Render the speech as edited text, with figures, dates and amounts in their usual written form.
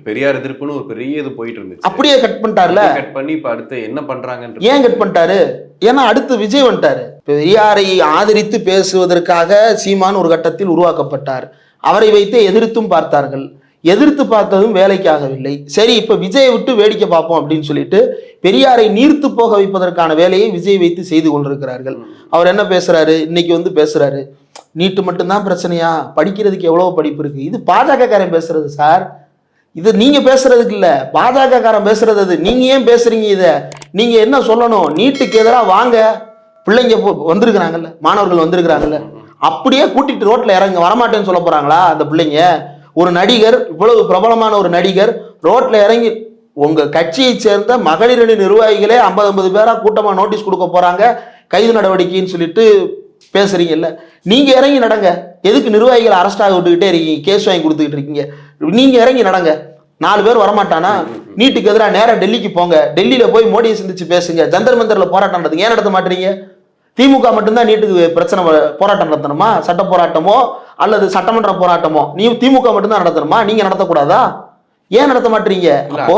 பெரியார் எதிர்ப்புன்னு ஒரு பெரிய இது போயிட்டு இருந்துச்சு. அப்படியே கட் பண்ணிட்டார்ல. கட் பண்ணி இப்ப அடுத்து என்ன பண்றாங்கன்னு ஏன் கட் பண்ணிட்டாரு? ஏன்னா அடுத்து விஜய் வந்துட்டாரு. பெரியாரை ஆதரித்து பேசுவதற்காக சீமான் ஒரு கட்டத்தில் உருவாக்கப்பட்டார். அவரை வைத்து எதிர்த்தும் பார்த்தார்கள். எதிர்த்து பார்த்ததும் வேலைக்காகவில்லை. சரி, இப்ப விஜயை விட்டு வேடிக்கை பார்ப்போம் அப்படின்னு சொல்லிட்டு பெரியாரை நீர்த்து போக வைப்பதற்கான வேலையை விஜய் வைத்து செய்து கொண்டிருக்கிறார்கள். அவர் என்ன பேசுறாரு இன்னைக்கு பேசுறாரு, நீட்டு மட்டும்தான் பிரச்சனையா, படிக்கிறதுக்கு எவ்வளவு படிப்பு இருக்கு. இது பாஜக காரன் பேசுறது சார். இது நீங்க பேசுறதுக்கு இல்ல, பாஜக காரன் பேசுறது. அது நீங்க ஏன் பேசுறீங்க? இத நீங்க என்ன சொல்லணும்? நீட்டுக்கு எதிராக வாங்க, பிள்ளைங்க வந்திருக்கிறாங்கல்ல, மாணவர்கள் வந்திருக்கிறாங்கல்ல, அப்படியே கூட்டிட்டு ரோட்ல இறங்க வரமாட்டேன்னு சொல்ல போறாங்களா அந்த பிள்ளைங்க? ஒரு நடிகர், இவ்வளவு பிரபலமான ஒரு நடிகர் ரோட்ல இறங்கி உங்க கட்சியை சேர்ந்த மகளிர் அணி நிர்வாகிகளே 50 பேரா கூட்டமா நோட்டீஸ் கொடுக்க போறாங்க கைது நடவடிக்கைன்னு சொல்லிட்டு பேசுறீங்கல்ல, நீங்க இறங்கி நடங்க. எதுக்கு நிர்வாகிகளை அரெஸ்ட் ஆக விட்டுக்கிட்டே இருக்கீங்க, கேஸ் வாங்கி கொடுத்துக்கிட்டு இருக்கீங்க? நீங்க இறங்கி நடங்க. 4 பேர் வரமாட்டானா? நீட்டுக்கு எதிராக நேரா டெல்லிக்கு போங்க, டெல்லியில போய் மோடியை சந்திச்சு பேசுங்க, ஜந்தர் மந்தர்ல போராட்டம் நடத்துங்க. ஏன் நடத்த மாட்டீங்க? திமுக மட்டும்தான் நீட்டுக்கு பிரச்சனை போராட்டம் நடத்தணுமா? சட்ட போராட்டமோ அல்லது சட்டமன்ற போராட்டமோ திமுக மட்டும்தான் நடத்தணுமா? நீங்க நடத்தக்கூடாதா? ஏன் நடத்த மாட்டீங்க? அப்போ